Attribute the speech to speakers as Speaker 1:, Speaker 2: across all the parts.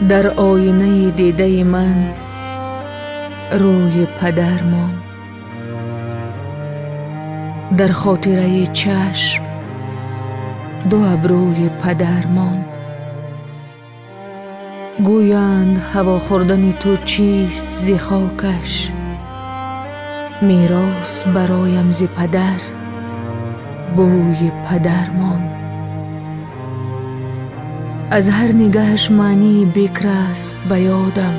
Speaker 1: در آینه دیده من روی پدر ماند، در خاطره چشم دو ابروی پدر ماند. گویند هوا خوردن تو چیست ز خاکش، میراث برایم ز پدر بوی پدر ماند. از هر نگهش معنی بکر است به یادم،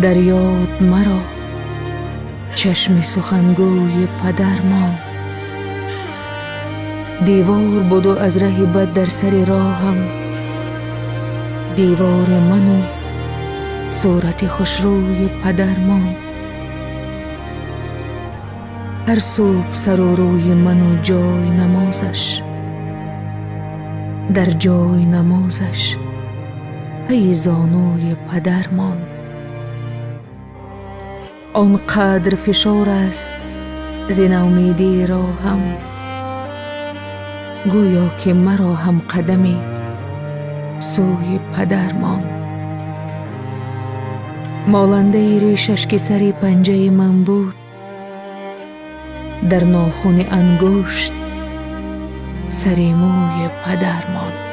Speaker 1: در یاد مرا چشم سخنگوی پدر ماند. دیوار بود و از ره بد در سر راهم، دیوار من و صورت خوشروی پدر ماند. هر صبح سر و روی من و جای نمازش، در جای نمازش پی زانوی پدر ماند. آنقدر فشار است ز نومیدی راهم، گویا که مرا هم قدمی سوی پدر ماند. مالنده ریشش که سر پنجه من بود، در ناخن انگشت سر موی پدر ماند.